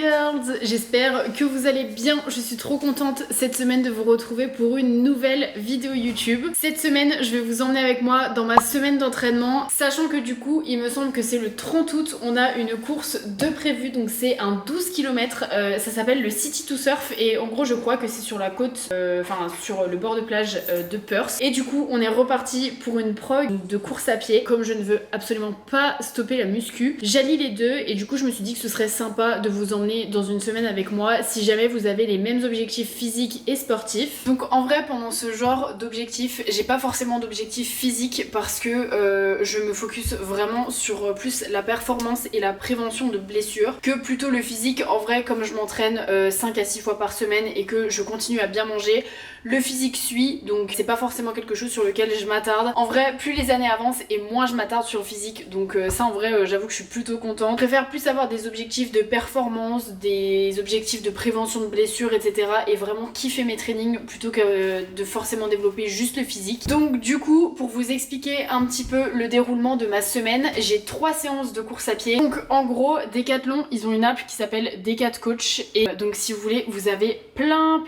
girls, j'espère que vous allez bien. Je suis trop contente cette semaine de vous retrouver pour une nouvelle vidéo YouTube. Cette semaine, je vais vous emmener avec moi dans ma semaine d'entraînement, sachant que du coup, il me semble que c'est le 30 août, on a une course de prévu, donc c'est un 12 km, ça s'appelle le City to Surf et en gros, je crois que c'est sur la côte, enfin sur le bord de plage de Perth. Et du coup, on est reparti pour une prog de course à pied. Comme je ne veux absolument pas stopper la muscu, j'allie les deux et du coup, je me suis dit que ce serait sympa de vous emmener dans une semaine avec moi si jamais vous avez les mêmes objectifs physiques et sportifs. Donc en vrai, pendant ce genre d'objectifs, j'ai pas forcément d'objectif physique parce que je me focus vraiment sur plus la performance et la prévention de blessures que plutôt le physique. En vrai, comme je m'entraîne 5 à 6 fois par semaine et que je continue à bien manger, le physique suit, donc c'est pas forcément quelque chose sur lequel je m'attarde. En vrai, plus les années avancent et moins je m'attarde sur le physique, donc ça en vrai j'avoue que je suis plutôt contente. Je préfère plus avoir des objectifs de performance, des objectifs de prévention de blessures, etc. et vraiment kiffer mes trainings plutôt que de forcément développer juste le physique. Donc du coup, pour vous expliquer un petit peu le déroulement de ma semaine, j'ai 3 séances de course à pied. Donc en gros, Decathlon, ils ont une app qui s'appelle Decat Coach et donc si vous voulez, vous avez plein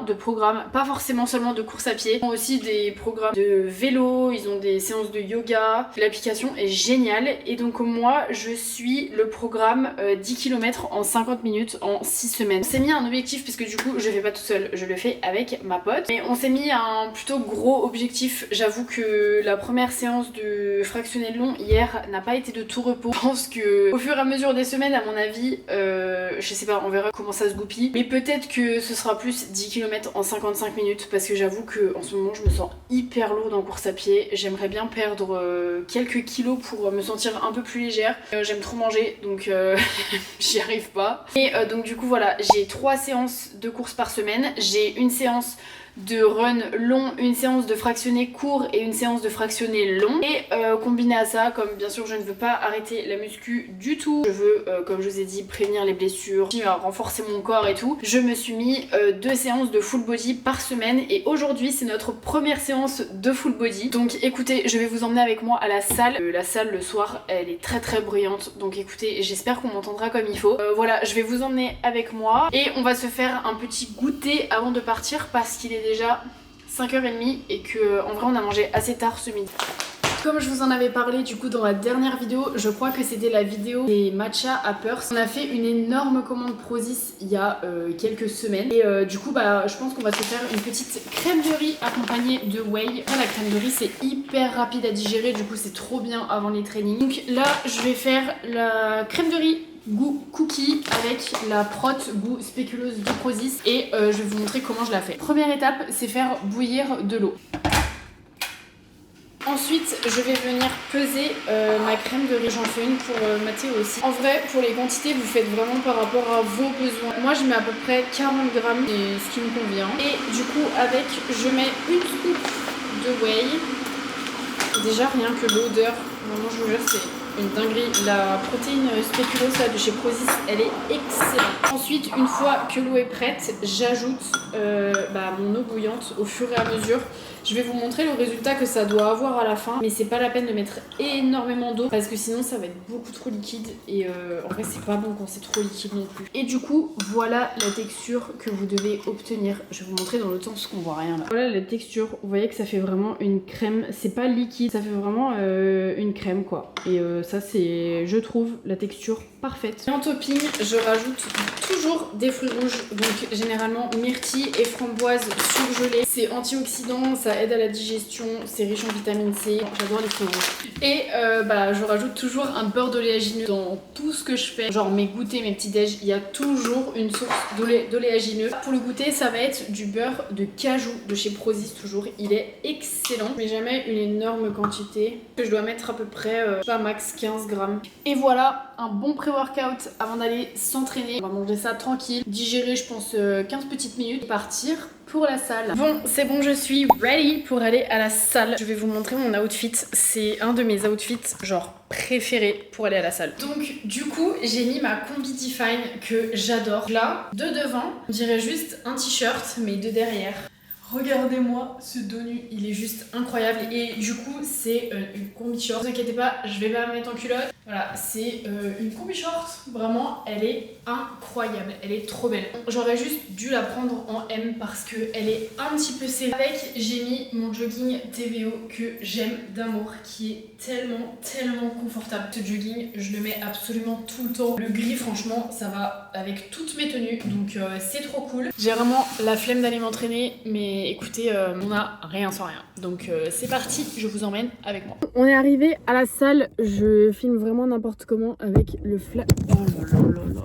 de programmes, pas forcément seulement de course à pied, ils ont aussi des programmes de vélo, ils ont des séances de yoga. L'application est géniale et donc moi je suis le programme 10 km en 50 minutes en 6 semaines. On s'est mis un objectif parce que du coup je fais pas tout seul, je le fais avec ma pote, mais on s'est mis un plutôt gros objectif. J'avoue que la première séance de fractionné de long hier n'a pas été de tout repos. Je pense que au fur et à mesure des semaines, à mon avis, je sais pas, on verra comment ça se goupille, mais peut-être que ce sera plus 10 km en 55 minutes parce que j'avoue que en ce moment je me sens hyper lourde en course à pied. J'aimerais bien perdre quelques kilos pour me sentir un peu plus légère. J'aime trop manger donc j'y arrive pas. Et donc du coup voilà, j'ai 3 séances de course par semaine. J'ai une séance de run long, une séance de fractionné court et une séance de fractionné long. Et combiné à ça, comme bien sûr je ne veux pas arrêter la muscu du tout, je veux comme je vous ai dit prévenir les blessures, renforcer mon corps et tout, je me suis mis 2 séances de full body par semaine et aujourd'hui c'est notre première séance de full body. Donc écoutez, je vais vous emmener avec moi à la salle. La salle le soir elle est très bruyante, donc écoutez, j'espère qu'on m'entendra comme il faut. Voilà, je vais vous emmener avec moi et on va se faire un petit goûter avant de partir parce qu'il est déjà 5h30 et que en vrai on a mangé assez tard ce midi. Comme je vous en avais parlé du coup dans la dernière vidéo, je crois que c'était la vidéo des matchas à Perth. On a fait une énorme commande Prozis il y a quelques semaines et du coup bah je pense qu'on va se faire une petite crème de riz accompagnée de whey. La crème de riz c'est hyper rapide à digérer, du coup c'est trop bien avant les trainings. Donc là je vais faire la crème de riz goût cookie avec la prot goût spéculoos de Prozis et je vais vous montrer comment je la fais. Première étape, c'est faire bouillir de l'eau. Ensuite, je vais venir peser ma crème de riz. J'en fais une pour Mathéo aussi. En vrai, pour les quantités, vous faites vraiment par rapport à vos besoins. Moi, je mets à peu près 40 grammes, c'est ce qui me convient. Et du coup, avec, je mets une scoop de whey. Déjà, rien que l'odeur, vraiment, je vous jure, c'est une dinguerie. La protéine spéculoos là, de chez Prozis, elle est excellente. Ensuite, une fois que l'eau est prête, j'ajoute mon eau bouillante au fur et à mesure. Je vais vous montrer le résultat que ça doit avoir à la fin, mais c'est pas la peine de mettre énormément d'eau parce que sinon ça va être beaucoup trop liquide et en vrai c'est pas bon quand c'est trop liquide non plus. Et du coup voilà la texture que vous devez obtenir. Je vais vous montrer dans l'autre sens parce qu'on voit rien là. Voilà la texture, vous voyez que ça fait vraiment une crème, c'est pas liquide, ça fait vraiment une crème quoi. Et ça c'est, je trouve, la texture parfaite. Et en topping, je rajoute toujours des fruits rouges, donc généralement myrtille et framboise surgelée. C'est antioxydant, ça aide à la digestion, c'est riche en vitamine C, j'adore les fruits rouges. Et je rajoute toujours un beurre d'oléagineux dans tout ce que je fais. Genre mes goûters, mes petits déj, il y a toujours une source d'oléagineux. Pour le goûter, ça va être du beurre de cajou de chez Prozis toujours, il est excellent. Je mets jamais une énorme quantité, que je dois mettre à peu près, pas max 15 grammes. Et voilà, un bon pré-workout avant d'aller s'entraîner. On va manger ça tranquille, digérer je pense 15 petites minutes, partir pour la salle. Bon, c'est bon, je suis ready pour aller à la salle. Je vais vous montrer mon outfit. C'est un de mes outfits genre préférés pour aller à la salle. Donc du coup, j'ai mis ma combi Define que j'adore. Là, de devant, on dirait juste un t-shirt, mais de derrière. Regardez-moi ce dos nu, il est juste incroyable. Et du coup, c'est une combi short. Ne vous inquiétez pas, je vais pas me mettre en culotte. Voilà, c'est une combi short, vraiment, elle est incroyable, elle est trop belle. J'aurais juste dû la prendre en M parce qu'elle est un petit peu serrée. Avec, j'ai mis mon jogging TVO que j'aime d'amour, qui est tellement confortable. Ce jogging, je le mets absolument tout le temps. Le gris, franchement, ça va avec toutes mes tenues, donc c'est trop cool. J'ai vraiment la flemme d'aller m'entraîner, mais écoutez, on a rien sans rien. Donc c'est parti, je vous emmène avec moi. On est arrivé à la salle, je filme vraiment n'importe comment avec le flash. Oh là là là là,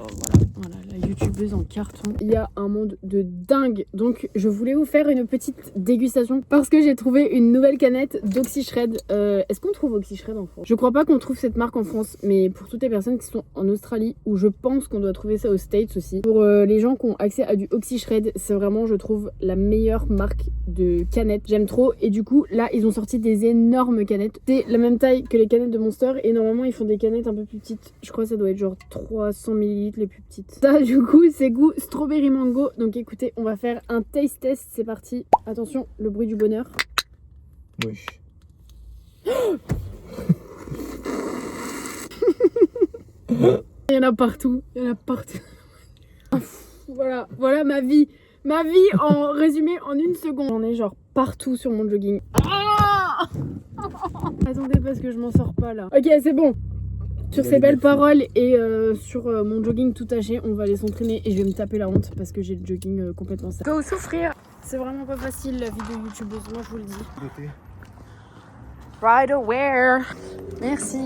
voilà, la youtubeuse en carton. Il y a un monde de dingue. Donc je voulais vous faire une petite dégustation parce que j'ai trouvé une nouvelle canette d'Oxyshred. Est-ce qu'on trouve Oxyshred en France? Je crois pas qu'on trouve cette marque en France, mais pour toutes les personnes qui sont en Australie, où je pense qu'on doit trouver ça aux States aussi. Pour les gens qui ont accès à du Oxyshred, c'est vraiment, je trouve, la meilleure marque de canettes. J'aime trop. Et du coup, là, ils ont sorti des énormes canettes. C'est la même taille que les canettes de Monster et normalement, ils font des canettes un peu plus petites. Je crois que ça doit être genre 300 ml les plus petites. Ça, du coup, c'est goût strawberry mango. Donc écoutez, on va faire un taste test. C'est parti. Attention, le bruit du bonheur. Wesh. Il y en a partout. Il y en a partout. Voilà ma vie. Ma vie en résumé en une seconde. J'en ai genre partout sur mon jogging. Ah attendez parce que je m'en sors pas là. Ok, c'est bon. Sur ces belles paroles et sur mon jogging tout taché, on va aller s'entraîner et je vais me taper la honte parce que j'ai le jogging complètement sale. Go souffrir. C'est vraiment pas facile la vidéo youtubeuse, moi je vous le dis. Right aware. Merci.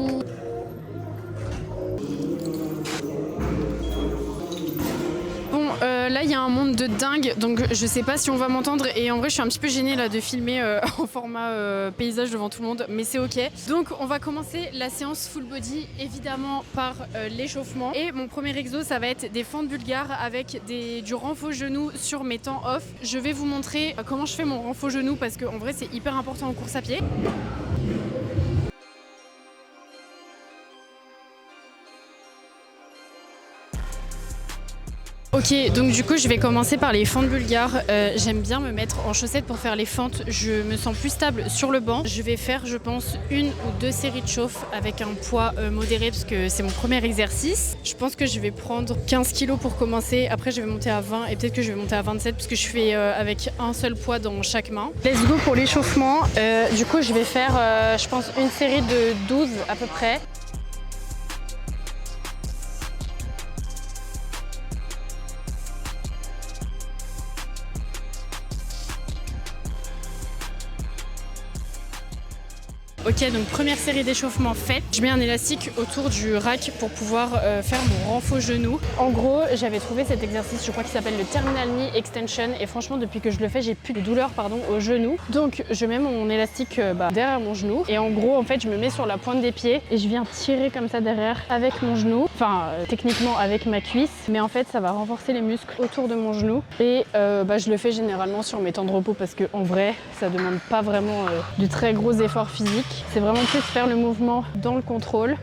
Bon, là il y a un monde de dingue, donc je sais pas si on va m'entendre et en vrai je suis un petit peu gênée là de filmer en format paysage devant tout le monde, mais c'est ok. Donc on va commencer la séance full body évidemment par l'échauffement et mon premier exo ça va être des fentes bulgares avec du renfort genou sur mes temps off. Je vais vous montrer comment je fais mon renfort genou parce qu'en vrai c'est hyper important en course à pied. Ok, donc du coup je vais commencer par les fentes bulgares. J'aime bien me mettre en chaussettes pour faire les fentes. Je me sens plus stable sur le banc. Je vais faire je pense une ou deux séries de chauffe avec un poids modéré parce que c'est mon premier exercice. Je pense que je vais prendre 15 kg pour commencer. Après je vais monter à 20 et peut-être que je vais monter à 27 parce que je fais avec un seul poids dans chaque main. Let's go pour l'échauffement. Du coup je vais faire je pense une série de 12 à peu près. Ok, donc première série d'échauffement faite. Je mets un élastique autour du rack pour pouvoir faire mon renfort genou. En gros, j'avais trouvé cet exercice, je crois qu'il s'appelle le Terminal Knee Extension. Et franchement, depuis que je le fais, j'ai plus de douleur au genou. Donc, je mets mon élastique derrière mon genou. Et en gros, en fait, je me mets sur la pointe des pieds et je viens tirer comme ça derrière avec mon genou. Enfin, techniquement avec ma cuisse. Mais en fait, ça va renforcer les muscles autour de mon genou. Et je le fais généralement sur mes temps de repos parce qu'en vrai, ça demande pas vraiment de très gros efforts physiques. C'est vraiment plus faire le mouvement dans le contrôle.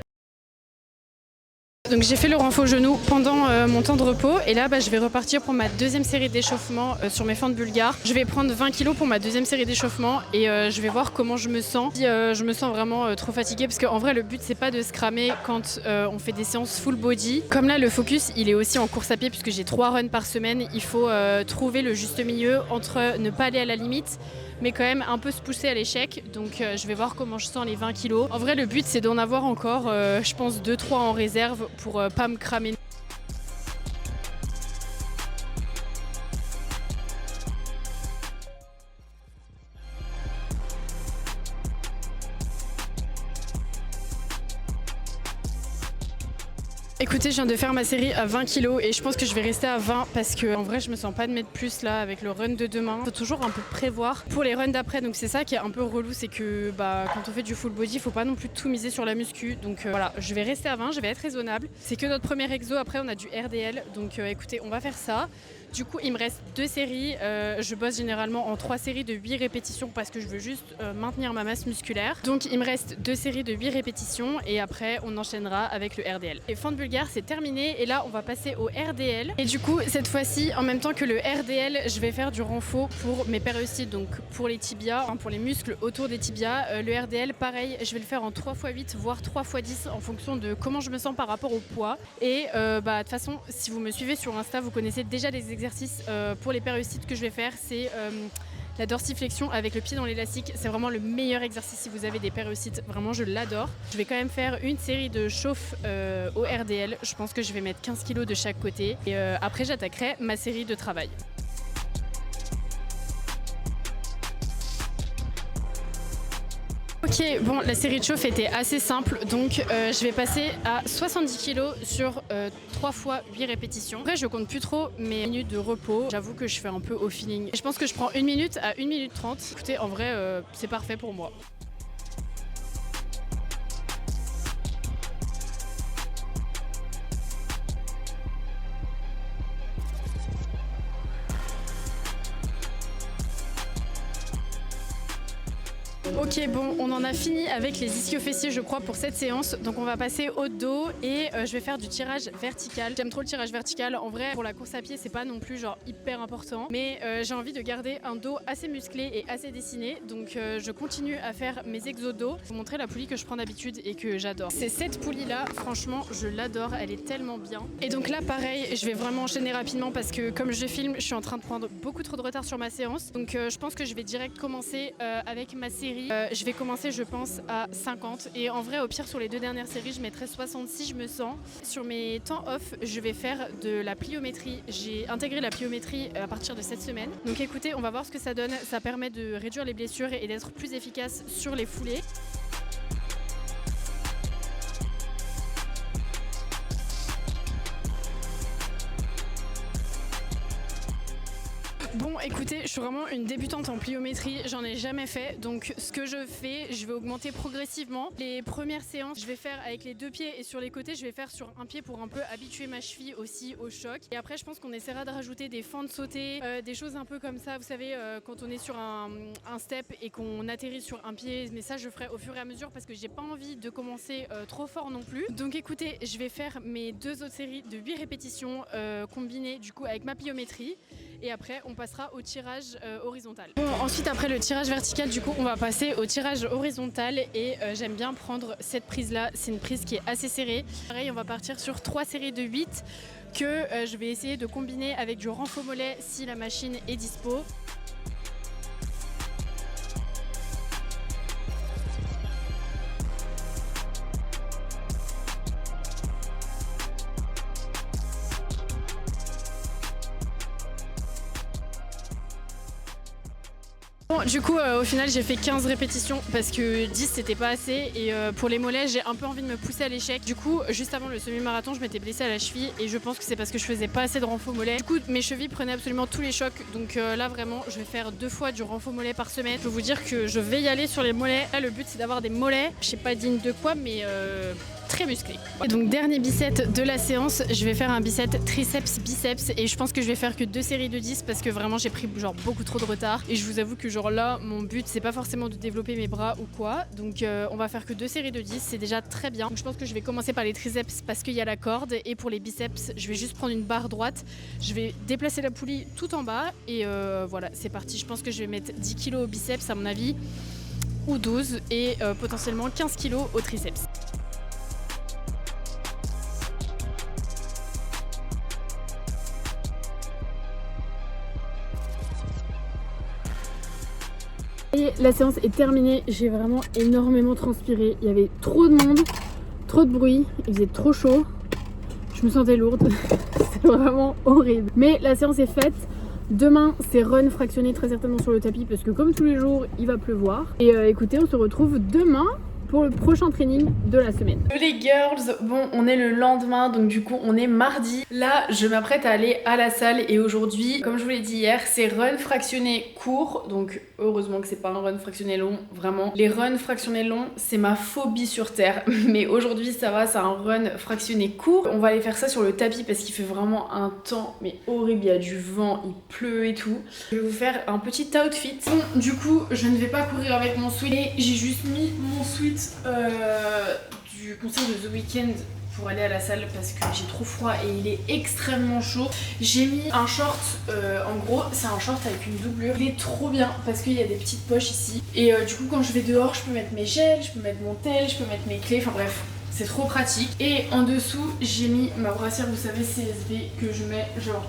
Donc j'ai fait le renfort genou pendant mon temps de repos et là je vais repartir pour ma deuxième série d'échauffement sur mes fentes bulgares. Je vais prendre 20 kg pour ma deuxième série d'échauffement et je vais voir comment je me sens. Si je me sens vraiment trop fatiguée parce qu'en vrai le but c'est pas de se cramer quand on fait des séances full body. Comme là le focus il est aussi en course à pied puisque j'ai 3 runs par semaine. Il faut trouver le juste milieu entre ne pas aller à la limite mais quand même un peu se pousser à l'échec. Donc je vais voir comment je sens les 20 kilos. En vrai le but c'est d'en avoir encore je pense 2-3 en réserve pour pas me cramer. Écoutez, je viens de faire ma série à 20 kg et je pense que je vais rester à 20 parce que en vrai je me sens pas de mettre plus là avec le run de demain. Faut toujours un peu prévoir pour les runs d'après, donc c'est ça qui est un peu relou, c'est que quand on fait du full body, faut pas non plus tout miser sur la muscu. Donc voilà, je vais rester à 20, je vais être raisonnable. C'est que notre premier exo, après on a du RDL, donc écoutez, on va faire ça. Du coup il me reste 2 séries, je bosse généralement en 3 séries de 8 répétitions parce que je veux juste maintenir ma masse musculaire. Donc il me reste 2 séries de 8 répétitions et après on enchaînera avec le RDL. Les fentes bulgares c'est terminé et là on va passer au RDL. Et du coup cette fois-ci en même temps que le RDL je vais faire du renfort pour mes périostites, donc pour les tibias, pour les muscles autour des tibias. Le RDL pareil je vais le faire en 3x8 voire 3x10 en fonction de comment je me sens par rapport au poids. Et de toute façon si vous me suivez sur Insta vous connaissez déjà les exercices pour les périostites que je vais faire. C'est la dorsiflexion avec le pied dans l'élastique, c'est vraiment le meilleur exercice si vous avez des périostites, vraiment je l'adore. Je vais quand même faire une série de chauffe au RDL, je pense que je vais mettre 15 kg de chaque côté et après j'attaquerai ma série de travail. Ok, bon, la série de chauffe était assez simple, donc je vais passer à 70 kg sur 3 fois 8 répétitions. Après, je compte plus trop mes minutes de repos. J'avoue que je fais un peu au feeling. Je pense que je prends 1 minute à 1 minute 30. Écoutez, en vrai, c'est parfait pour moi. Ok, bon, on en a fini avec les ischio-fessiers je crois pour cette séance, donc on va passer au dos et je vais faire du tirage vertical. J'aime trop le tirage vertical, en vrai pour la course à pied c'est pas non plus genre hyper important, mais j'ai envie de garder un dos assez musclé et assez dessiné, donc je continue à faire mes exos dos. Je vais vous montrer la poulie que je prends d'habitude et que j'adore. C'est cette poulie là, franchement je l'adore, elle est tellement bien. Et donc là pareil, je vais vraiment enchaîner rapidement parce que comme je filme, je suis en train de prendre beaucoup trop de retard sur ma séance, donc je pense que je vais direct commencer avec ma série. Je vais commencer je pense à 50 et en vrai au pire sur les 2 dernières séries je mettrai 60 si je me sens. Sur mes temps off je vais faire de la pliométrie. J'ai intégré la pliométrie à partir de cette semaine. Donc écoutez, on va voir ce que ça donne. Ça permet de réduire les blessures et d'être plus efficace sur les foulées. Bon écoutez, je suis vraiment une débutante en pliométrie, j'en ai jamais fait, donc ce que je fais, je vais augmenter progressivement. Les premières séances, je vais faire avec les 2 pieds et sur les côtés, je vais faire sur un pied pour un peu habituer ma cheville aussi au choc. Et après, je pense qu'on essaiera de rajouter des fentes sautées, des choses un peu comme ça, vous savez, quand on est sur un step et qu'on atterrit sur un pied, mais ça je ferai au fur et à mesure parce que j'ai pas envie de commencer trop fort non plus. Donc écoutez, je vais faire mes 2 autres séries de 8 répétitions combinées du coup avec ma pliométrie. Et après on passera au tirage horizontal. Bon, ensuite après le tirage vertical du coup on va passer au tirage horizontal et j'aime bien prendre cette prise là, c'est une prise qui est assez serrée. Pareil on va partir sur 3 séries de 8 que je vais essayer de combiner avec du renfort mollet si la machine est dispo. Bon, du coup au final j'ai fait 15 répétitions parce que 10 c'était pas assez et pour les mollets j'ai un peu envie de me pousser à l'échec. Du coup juste avant le semi-marathon je m'étais blessée à la cheville et je pense que c'est parce que je faisais pas assez de renfort mollet. Du coup mes chevilles prenaient absolument tous les chocs, donc là vraiment je vais faire 2 fois du renfort mollet par semaine. Je peux vous dire que je vais y aller sur les mollets. Là le but c'est d'avoir des mollets, je sais pas digne de quoi mais très musclé. Et donc dernier bicep de la séance, je vais faire un bicep triceps biceps et je pense que je vais faire que 2 séries de 10 parce que vraiment j'ai pris genre beaucoup trop de retard et je vous avoue que genre là mon but c'est pas forcément de développer mes bras ou quoi, donc on va faire que 2 séries de 10, c'est déjà très bien. Donc je pense que je vais commencer par les triceps parce qu'il y a la corde et pour les biceps je vais juste prendre une barre droite, je vais déplacer la poulie tout en bas et voilà c'est parti. Je pense que je vais mettre 10 kg au biceps à mon avis ou 12 et potentiellement 15 kg au triceps. Et la séance est terminée, j'ai vraiment énormément transpiré, il y avait trop de monde, trop de bruit, il faisait trop chaud, je me sentais lourde, c'est vraiment horrible. Mais la séance est faite, demain c'est run fractionné très certainement sur le tapis parce que comme tous les jours il va pleuvoir. Et écoutez on se retrouve demain pour le prochain training de la semaine. Les girls, bon on est le lendemain donc du coup on est mardi. Là je m'apprête à aller à la salle et aujourd'hui comme je vous l'ai dit hier c'est run fractionné court, donc heureusement que c'est pas un run fractionné long, vraiment. Les runs fractionnés longs c'est ma phobie sur terre mais aujourd'hui ça va, c'est un run fractionné court. On va aller faire ça sur le tapis parce qu'il fait vraiment un temps mais horrible, il y a du vent, il pleut et tout. Je vais vous faire un petit outfit. Bon du coup je ne vais pas courir avec mon sweat et j'ai juste mis mon sweat du concert de The Weeknd pour aller à la salle parce que j'ai trop froid et il est extrêmement chaud. J'ai mis un short, en gros c'est un short avec une doublure. Il est trop bien parce qu'il y a des petites poches ici et du coup quand je vais dehors je peux mettre mes gels, je peux mettre mon tel, je peux mettre mes clés, enfin bref. C'est trop pratique. Et en dessous j'ai mis ma brassière, vous savez CSB, que je mets genre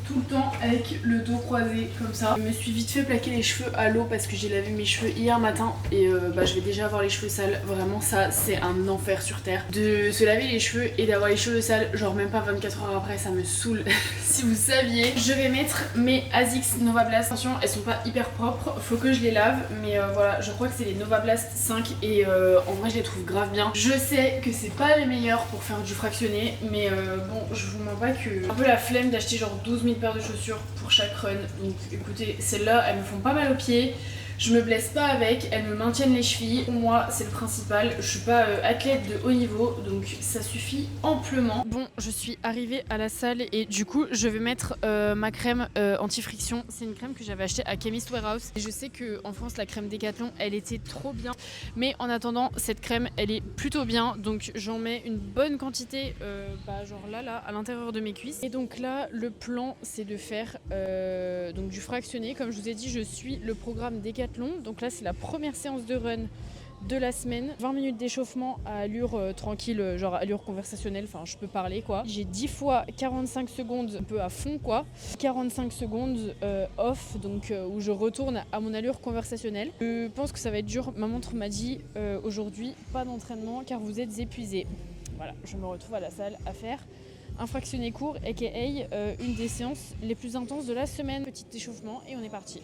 tout le temps avec le dos croisé comme ça. Je me suis vite fait plaquer les cheveux à l'eau parce que j'ai lavé mes cheveux hier matin et je vais déjà avoir les cheveux sales. Vraiment ça c'est un enfer sur terre de se laver les cheveux et d'avoir les cheveux sales genre même pas 24 heures après, ça me saoule. Si vous saviez. Je vais mettre mes ASICS Nova Blast. Attention elles sont pas hyper propres, faut que je les lave mais voilà je crois que c'est les Nova Blast 5 et en vrai je les trouve grave bien. Je sais que c'est pas les meilleurs pour faire du fractionné mais bon je vous mens pas que un peu la flemme d'acheter genre 12 000 paires de chaussures pour chaque run. Donc écoutez, celles-là elles me font pas mal aux pieds. Je me blesse pas avec, elles me maintiennent les chevilles. Pour moi, c'est le principal. Je suis pas athlète de haut niveau, donc ça suffit amplement. Bon, je suis arrivée à la salle et du coup, je vais mettre ma crème anti-friction. C'est une crème que j'avais achetée à Chemist Warehouse. Et je sais qu'en France, la crème Decathlon, elle était trop bien. Mais en attendant, cette crème, elle est plutôt bien. Donc j'en mets une bonne quantité, genre là, à l'intérieur de mes cuisses. Et donc là, le plan, c'est de faire donc du fractionné. Comme je vous ai dit, je suis le programme Decathlon. Donc là c'est la première séance de run de la semaine, 20 minutes d'échauffement à allure tranquille, genre allure conversationnelle, enfin je peux parler quoi. J'ai 10 fois 45 secondes un peu à fond quoi, 45 secondes off, donc où je retourne à mon allure conversationnelle. Je pense que ça va être dur, ma montre m'a dit aujourd'hui pas d'entraînement car vous êtes épuisés. Voilà, je me retrouve à la salle à faire un fractionné court aka une des séances les plus intenses de la semaine. Petit échauffement et on est parti.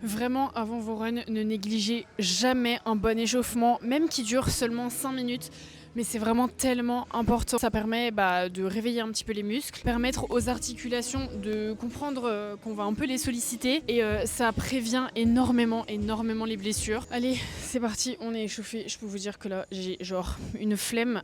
Vraiment, avant vos runs, ne négligez jamais un bon échauffement, même qui dure seulement 5 minutes. Mais c'est vraiment tellement important. Ça permet de réveiller un petit peu les muscles, permettre aux articulations de comprendre qu'on va un peu les solliciter. Et ça prévient énormément les blessures. Allez, c'est parti, on est échauffé. Je peux vous dire que là, j'ai genre une flemme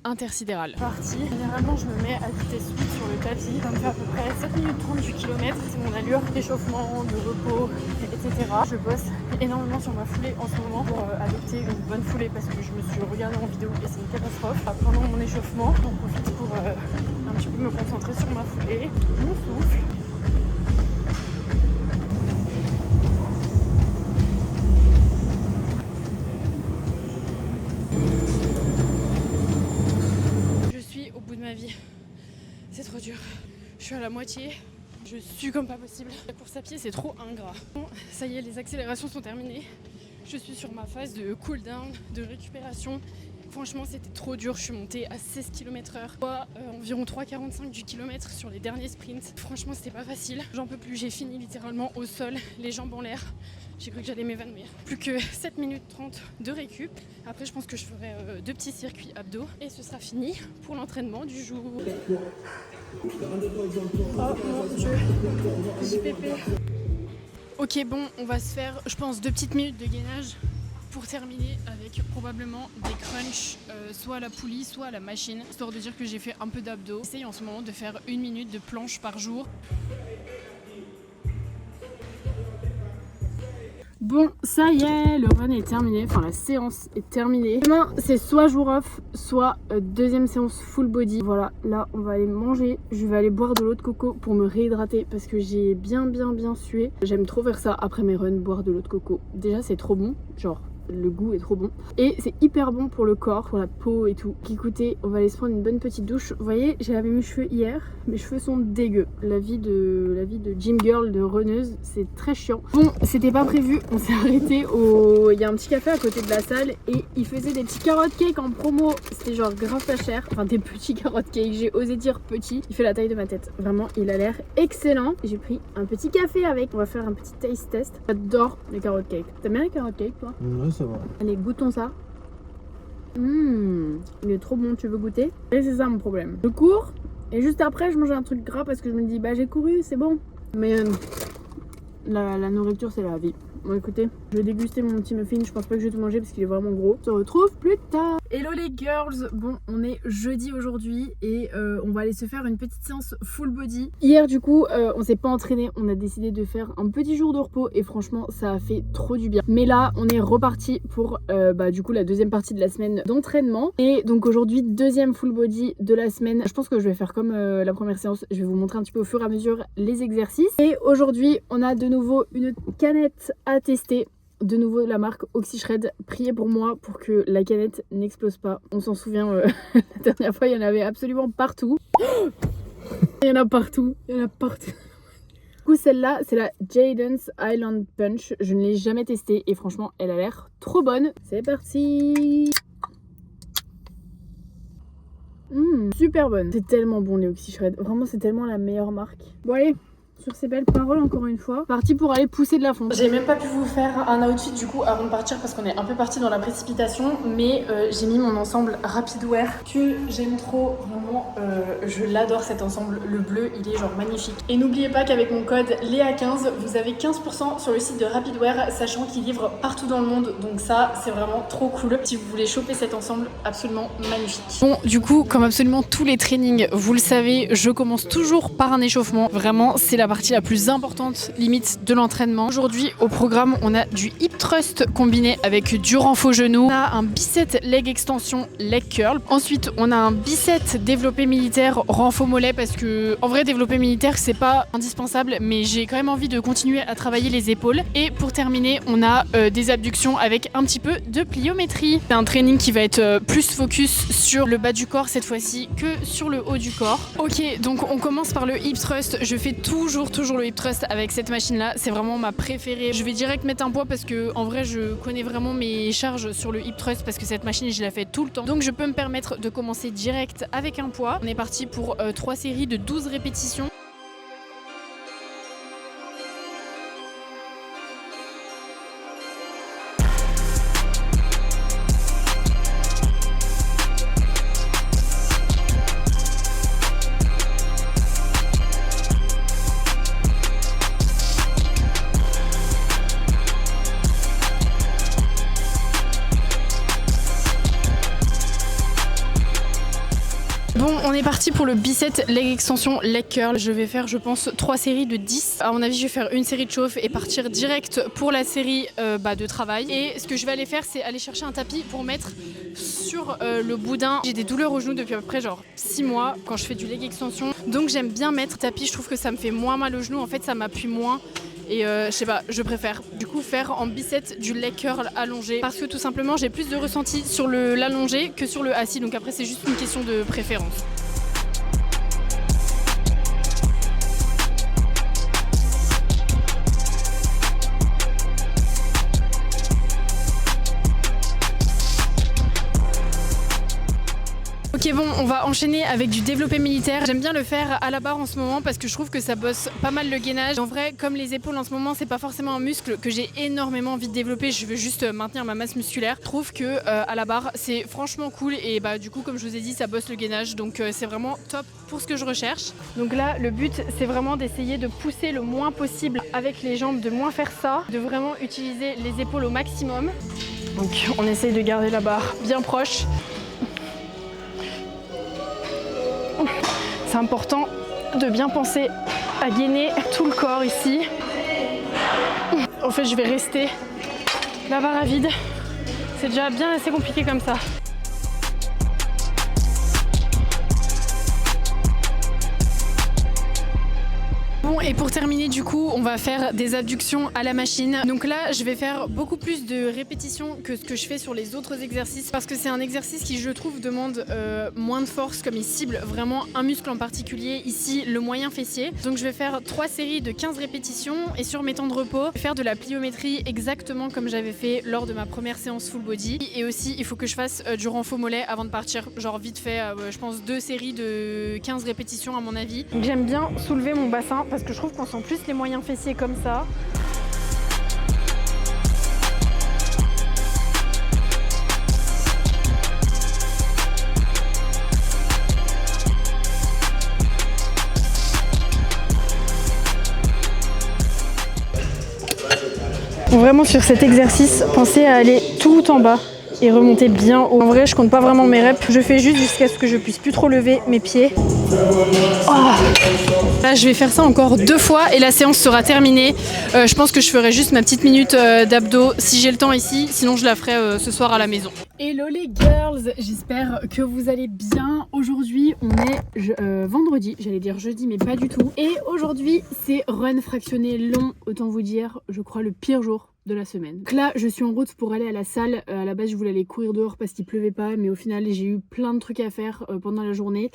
intersidérale. Parti. Généralement, je me mets à vitesse 8 sur le tapis. Ça me fait à peu près 7 minutes 30 du kilomètre. C'est mon allure d'échauffement, de repos, etc. Je bosse énormément sur ma foulée en ce moment pour adopter une bonne foulée parce que je me suis regardée en vidéo et c'est une catastrophe. Pendant mon échauffement, j'en profite pour un petit peu me concentrer sur ma foulée, mon souffle. Ma vie, c'est trop dur, je suis à la moitié, je sue comme pas possible. La course à pied c'est trop ingrat. Bon, ça y est, les accélérations sont terminées, je suis sur ma phase de cool down, de récupération. Franchement c'était trop dur, je suis montée à 16 km/h, environ 3,45 du kilomètre sur les derniers sprints. Franchement c'était pas facile, j'en peux plus, j'ai fini littéralement au sol, les jambes en l'air. J'ai cru que j'allais m'évanouir. Plus que 7 minutes 30 de récup. Après je pense que je ferai 2 petits circuits abdos et ce sera fini pour l'entraînement du jour. Oh mon dieu, JPP. Ok bon, on va se faire je pense 2 petites minutes de gainage pour terminer avec probablement des crunchs soit à la poulie soit à la machine, histoire de dire que j'ai fait un peu d'abdos. J'essaye en ce moment de faire 1 minute de planche par jour. Bon, ça y est, le run est terminé, enfin la séance est terminée. Demain, c'est soit jour off, soit deuxième séance full body. Voilà, là, on va aller manger. Je vais aller boire de l'eau de coco pour me réhydrater parce que j'ai bien sué. J'aime trop faire ça après mes runs, boire de l'eau de coco. Déjà, c'est trop bon, genre le goût est trop bon. Et c'est hyper bon pour le corps, pour la peau et tout. Écoutez, on va aller se prendre une bonne petite douche. Vous voyez, j'ai lavé mes cheveux hier, mes cheveux sont dégueux. La vie de gym girl, de runneuse, c'est très chiant. Bon, c'était pas prévu, on s'est arrêté au... Il y a un petit café à côté de la salle et il faisait des petits carrot cakes en promo. C'était genre grave pas cher, enfin des petits carrot cakes, j'ai osé dire petit. Il fait la taille de ma tête, vraiment il a l'air excellent. J'ai pris un petit café avec, on va faire un petit taste test. J'adore les carrot cakes. T'aimes bien les carrot cakes toi? Ouais, ça va. Allez, goûtons ça. Il est trop bon, tu veux goûter? Et c'est ça mon problème. Je cours et juste après je mange un truc gras parce que je me dis bah j'ai couru, c'est bon. Mais la nourriture c'est la vie. Bon écoutez, je vais déguster mon petit muffin, je pense pas que je vais tout manger parce qu'il est vraiment gros. On se retrouve plus tard. Hello les girls, bon on est jeudi aujourd'hui et on va aller se faire une petite séance full body. Hier du coup on s'est pas entraîné, on a décidé de faire un petit jour de repos et franchement ça a fait trop du bien. Mais là on est reparti pour du coup la deuxième partie de la semaine d'entraînement. Et donc aujourd'hui deuxième full body de la semaine. Je pense que je vais faire comme la première séance, je vais vous montrer un petit peu au fur et à mesure les exercices. Et aujourd'hui on a de nouveau une canette à tester. De nouveau la marque OxyShred. Priez pour moi pour que la canette n'explose pas. On s'en souvient, la dernière fois il y en avait absolument partout. Il y en a partout, il y en a partout. Du coup celle-là c'est la Jaden's Island Punch. Je ne l'ai jamais testée et franchement elle a l'air trop bonne. C'est parti. Super bonne. C'est tellement bon les OxyShred. Vraiment c'est tellement la meilleure marque. Bon allez, sur ces belles paroles encore une fois, parti pour aller pousser de la fonte. J'ai même pas pu vous faire un outfit du coup avant de partir parce qu'on est un peu parti dans la précipitation, mais j'ai mis mon ensemble Rapidwear que j'aime trop, vraiment je l'adore cet ensemble, le bleu il est genre magnifique. Et n'oubliez pas qu'avec mon code Léa15 vous avez 15% sur le site de Rapidwear, sachant qu'il livre partout dans le monde, donc ça c'est vraiment trop cool si vous voulez choper cet ensemble absolument magnifique. Bon du coup comme absolument tous les trainings vous le savez, je commence toujours par un échauffement, vraiment c'est la partie la plus importante limite de l'entraînement. Aujourd'hui au programme on a du hip thrust combiné avec du renfort genou, on a un bicep leg extension leg curl, ensuite on a un bicep développé militaire renfort mollet parce que en vrai développé militaire c'est pas indispensable mais j'ai quand même envie de continuer à travailler les épaules. Et pour terminer on a des abductions avec un petit peu de pliométrie. C'est un training qui va être plus focus sur le bas du corps cette fois-ci que sur le haut du corps. Ok, donc on commence par le hip thrust. Je fais toujours le hip thrust avec cette machine là, c'est vraiment ma préférée. Je vais direct mettre un poids parce que en vrai je connais vraiment mes charges sur le hip thrust parce que cette machine je la fais tout le temps, donc je peux me permettre de commencer direct avec un poids. On est parti pour 3 séries de 12 répétitions. Bon, on est parti pour le bicep leg extension leg curl. Je vais faire je pense 3 séries de 10. À mon avis je vais faire une série de chauffe et partir direct pour la série de travail. Et ce que je vais aller faire c'est aller chercher un tapis pour mettre sur le boudin. J'ai des douleurs aux genoux depuis à peu près genre 6 mois quand je fais du leg extension. Donc j'aime bien mettre tapis, je trouve que ça me fait moins mal aux genoux. En fait ça m'appuie moins. Et je sais pas, je préfère du coup faire en bicep du leg curl allongé parce que tout simplement j'ai plus de ressenti sur l'allongé que sur le assis, donc après c'est juste une question de préférence. Ok bon, on va enchaîner avec du développé militaire. J'aime bien le faire à la barre en ce moment parce que je trouve que ça bosse pas mal le gainage. En vrai, comme les épaules en ce moment, c'est pas forcément un muscle que j'ai énormément envie de développer. Je veux juste maintenir ma masse musculaire. Je trouve que à la barre, c'est franchement cool et du coup, comme je vous ai dit, ça bosse le gainage. Donc c'est vraiment top pour ce que je recherche. Donc là, le but, c'est vraiment d'essayer de pousser le moins possible avec les jambes, de moins faire ça, de vraiment utiliser les épaules au maximum. Donc on essaye de garder la barre bien proche. C'est important de bien penser à gainer tout le corps ici. En fait, je vais rester la barre à vide. C'est déjà bien assez compliqué comme ça. Bon, et pour terminer du coup on va faire des abductions à la machine. Donc là je vais faire beaucoup plus de répétitions que ce que je fais sur les autres exercices parce que c'est un exercice qui je trouve demande moins de force, comme il cible vraiment un muscle en particulier, ici le moyen fessier. Donc je vais faire 3 séries de 15 répétitions et sur mes temps de repos, je vais faire de la pliométrie exactement comme j'avais fait lors de ma première séance full body. Et aussi il faut que je fasse du renfort mollet avant de partir, genre vite fait, je pense 2 séries de 15 répétitions à mon avis. Donc j'aime bien soulever mon bassin parce que je trouve qu'on sent plus les moyens fessiers comme ça. Vraiment sur cet exercice, pensez à aller tout en bas et remonter bien haut. En vrai, je compte pas vraiment mes reps. Je fais juste jusqu'à ce que je puisse plus trop lever mes pieds. Oh, là, je vais faire ça encore 2 fois et la séance sera terminée. Je pense que je ferai juste ma petite minute d'abdos si j'ai le temps ici. Sinon, je la ferai ce soir à la maison. Hello les girls, j'espère que vous allez bien. Aujourd'hui, on est vendredi, j'allais dire jeudi, mais pas du tout. Et aujourd'hui, c'est run fractionné long. Autant vous dire, je crois le pire jour de la semaine. Donc là, je suis en route pour aller à la salle. À la base, je voulais aller courir dehors parce qu'il pleuvait pas, mais au final, j'ai eu plein de trucs à faire pendant la journée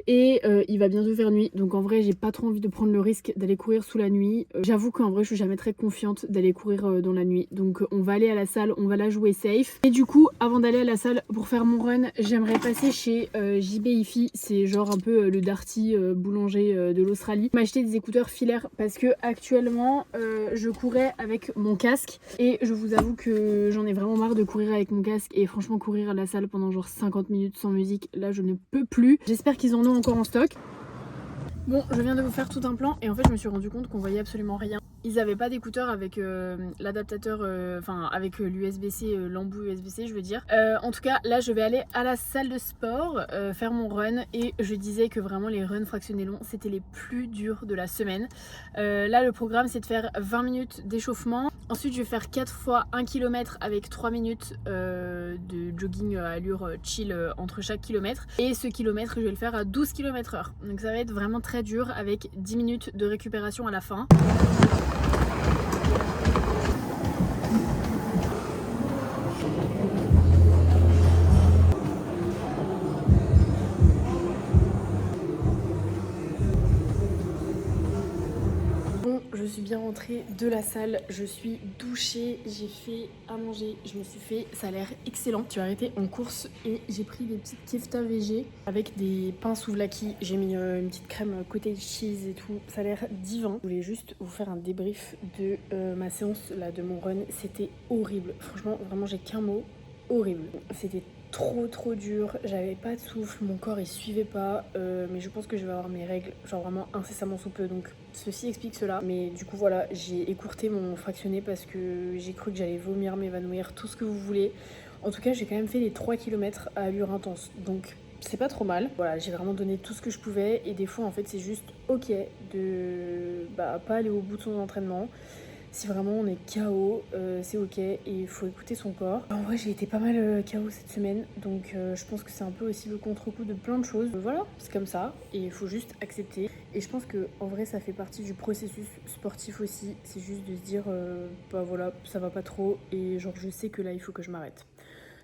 et il va bientôt faire nuit. Donc en vrai, j'ai pas trop envie de prendre le risque d'aller courir sous la nuit. J'avoue qu'en vrai, je suis jamais très confiante d'aller courir dans la nuit. Donc on va aller à la salle, on va la jouer safe. Et du coup, avant d'aller à la salle pour faire mon run, j'aimerais passer chez JB Hi-Fi. C'est genre un peu le Darty boulanger de l'Australie. M'acheter des écouteurs filaires parce que actuellement, je courais avec mon casque. Et je vous avoue que j'en ai vraiment marre de courir avec mon casque et franchement courir à la salle pendant genre 50 minutes sans musique, là je ne peux plus. J'espère qu'ils en ont encore en stock. Bon, je viens de vous faire tout un plan et en fait je me suis rendu compte qu'on voyait absolument rien. Ils avaient pas d'écouteurs avec l'adaptateur, enfin avec l'USB-C, l'embout USB-C je veux dire. En tout cas là je vais aller à la salle de sport faire mon run et je disais que vraiment les runs fractionnés longs c'était les plus durs de la semaine. Là le programme c'est de faire 20 minutes d'échauffement. Ensuite je vais faire 4 fois 1 km avec 3 minutes de jogging à allure chill entre chaque kilomètre. Et ce kilomètre je vais le faire à 12 km/h. Donc ça va être vraiment très dur avec 10 minutes de récupération à la fin. Je suis bien rentrée de la salle, je suis douchée, j'ai fait à manger, je me suis fait, ça a l'air excellent. Je suis arrêtée en course et j'ai pris des petites kefta végé avec des pains souvlaki. J'ai mis une petite crème cottage cheese et tout, ça a l'air divin. Je voulais juste vous faire un débrief de ma séance là, de mon run, c'était horrible. Franchement, vraiment j'ai qu'un mot, horrible. C'était trop dur, j'avais pas de souffle, mon corps il suivait pas, mais je pense que je vais avoir mes règles genre vraiment incessamment sous peu, donc ceci explique cela. Mais du coup voilà, j'ai écourté mon fractionné parce que j'ai cru que j'allais vomir, m'évanouir, tout ce que vous voulez. En tout cas j'ai quand même fait les 3 km à allure intense, donc c'est pas trop mal. Voilà, j'ai vraiment donné tout ce que je pouvais et des fois en fait c'est juste ok de pas aller au bout de son entraînement. Si vraiment on est KO, c'est ok et il faut écouter son corps. En vrai j'ai été pas mal KO cette semaine, donc je pense que c'est un peu aussi le contre-coup de plein de choses. Voilà, c'est comme ça et il faut juste accepter. Et je pense que en vrai ça fait partie du processus sportif aussi. C'est juste de se dire voilà, ça va pas trop et genre je sais que là il faut que je m'arrête.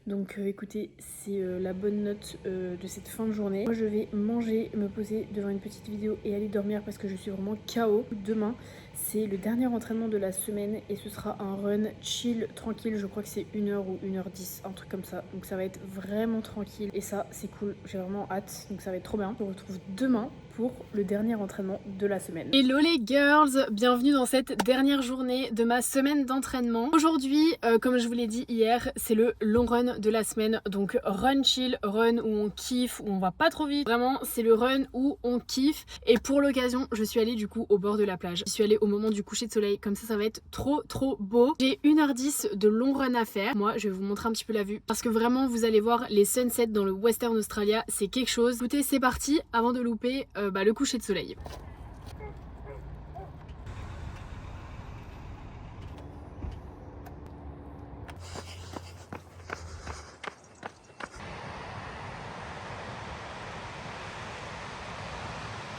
Donc écoutez, c'est la bonne note de cette fin de journée. Moi je vais manger, me poser devant une petite vidéo et aller dormir parce que je suis vraiment KO. Demain c'est le dernier entraînement de la semaine et ce sera un run chill, tranquille. Je crois que c'est 1h ou 1h10, un truc comme ça. Donc ça va être vraiment tranquille et ça c'est cool, j'ai vraiment hâte. Donc ça va être trop bien. On se retrouve demain pour le dernier entraînement de la semaine. Hello les girls, bienvenue dans cette dernière journée de ma semaine d'entraînement. Aujourd'hui, comme je vous l'ai dit hier, c'est le long run de la semaine. Donc run chill, run où on kiffe, où on va pas trop vite. Vraiment, c'est le run où on kiffe. Et pour l'occasion, je suis allée du coup au bord de la plage. Je suis allée au moment du coucher de soleil, comme ça va être trop beau. J'ai 1h10 de long run à faire. Moi, je vais vous montrer un petit peu la vue parce que vraiment, vous allez voir les sunsets dans le Western Australia, c'est quelque chose. Écoutez, c'est parti, avant de louper le coucher de soleil.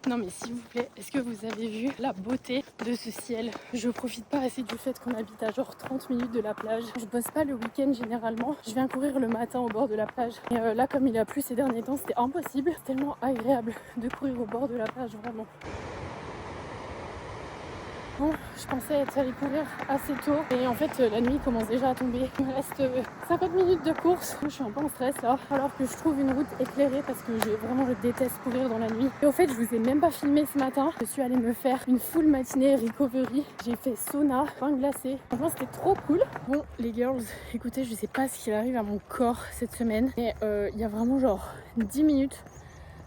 Non mais s'il vous plaît, est-ce que vous avez vu la beauté de ce ciel? Je profite pas assez du fait qu'on habite à genre 30 minutes de la plage. Je bosse pas le week-end généralement. Je viens courir le matin au bord de la plage. Et là, comme il a plu ces derniers temps, c'était impossible. C'est tellement agréable de courir au bord de la plage, vraiment. Bon, je pensais être allée courir assez tôt et en fait la nuit commence déjà à tomber. Il me reste 50 minutes de course. Je suis un peu en stress là, alors que je trouve une route éclairée parce que je déteste courir dans la nuit. Et au fait, je vous ai même pas filmé ce matin. Je suis allée me faire une full matinée recovery. J'ai fait sauna, pain glacé. Franchement, c'était trop cool. Bon, les girls, écoutez, je sais pas ce qu'il arrive à mon corps cette semaine. Mais il y a vraiment genre 10 minutes.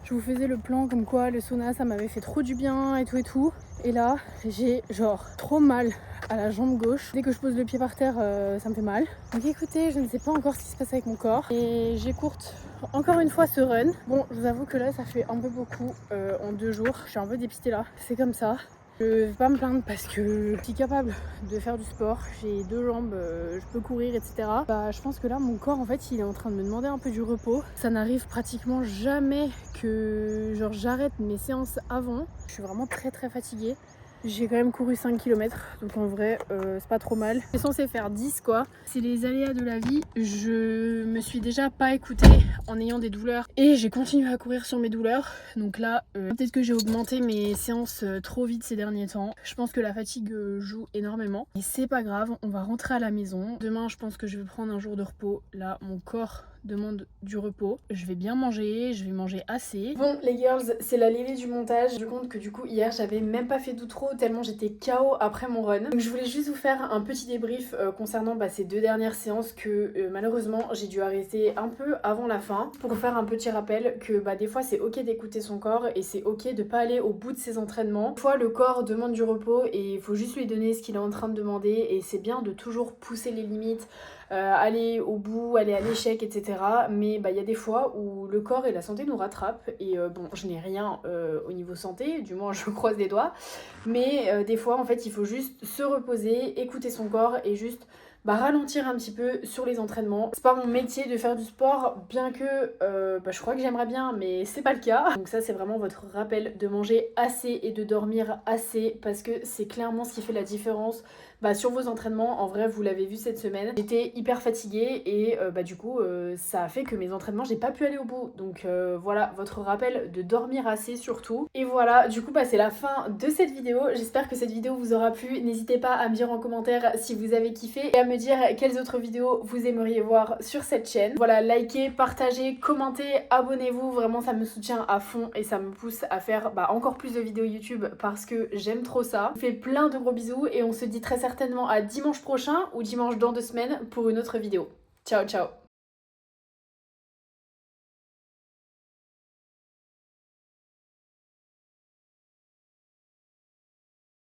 Je vous faisais le plan comme quoi le sauna ça m'avait fait trop du bien et tout. Et là j'ai genre trop mal à la jambe gauche. Dès que je pose le pied par terre ça me fait mal. Donc écoutez, je ne sais pas encore ce qui se passe avec mon corps. Et j'écourte encore une fois ce run. Bon, je vous avoue que là ça fait un peu beaucoup en 2 jours. Je suis un peu dépistée là, c'est comme ça. Je vais pas me plaindre parce que je suis capable de faire du sport, j'ai 2 jambes, je peux courir, etc. Bah, je pense que là, mon corps, en fait, il est en train de me demander un peu du repos. Ça n'arrive pratiquement jamais que genre j'arrête mes séances avant. Je suis vraiment très fatiguée. J'ai quand même couru 5 km, donc en vrai, c'est pas trop mal. C'est censé faire 10 quoi. C'est les aléas de la vie. Je me suis déjà pas écoutée en ayant des douleurs et j'ai continué à courir sur mes douleurs. Donc là, peut-être que j'ai augmenté mes séances trop vite ces derniers temps. Je pense que la fatigue joue énormément. Et c'est pas grave, on va rentrer à la maison. Demain, je pense que je vais prendre un jour de repos. Là, mon corps demande du repos. Je vais bien manger, je vais manger assez. Bon les girls, c'est la levée du montage. Je compte que du coup hier j'avais même pas fait d'outro tellement j'étais KO après mon run. Donc je voulais juste vous faire un petit débrief concernant ces 2 dernières séances que malheureusement j'ai dû arrêter un peu avant la fin pour vous faire un petit rappel que des fois c'est ok d'écouter son corps et c'est ok de pas aller au bout de ses entraînements. Des fois le corps demande du repos et il faut juste lui donner ce qu'il est en train de demander et c'est bien de toujours pousser les limites. Aller au bout, aller à l'échec, etc. Mais il y a des fois où le corps et la santé nous rattrapent. Et bon, je n'ai rien au niveau santé, du moins je croise les doigts. Mais des fois, en fait, il faut juste se reposer, écouter son corps et juste ralentir un petit peu sur les entraînements. C'est pas mon métier de faire du sport, bien que je crois que j'aimerais bien, mais c'est pas le cas. Donc ça, c'est vraiment votre rappel de manger assez et de dormir assez parce que c'est clairement ce qui fait la différence. Sur vos entraînements, en vrai vous l'avez vu cette semaine, j'étais hyper fatiguée et du coup ça a fait que mes entraînements j'ai pas pu aller au bout. Donc voilà, votre rappel de dormir assez surtout. Et voilà, du coup c'est la fin de cette vidéo. J'espère que cette vidéo vous aura plu. N'hésitez pas à me dire en commentaire si vous avez kiffé et à me dire quelles autres vidéos vous aimeriez voir sur cette chaîne. Voilà, likez, partagez, commentez, abonnez-vous, vraiment ça me soutient à fond et ça me pousse à faire encore plus de vidéos YouTube parce que j'aime trop ça. Je vous fais plein de gros bisous et on se dit très certainement à dimanche prochain ou dimanche dans 2 semaines pour une autre vidéo. Ciao ciao.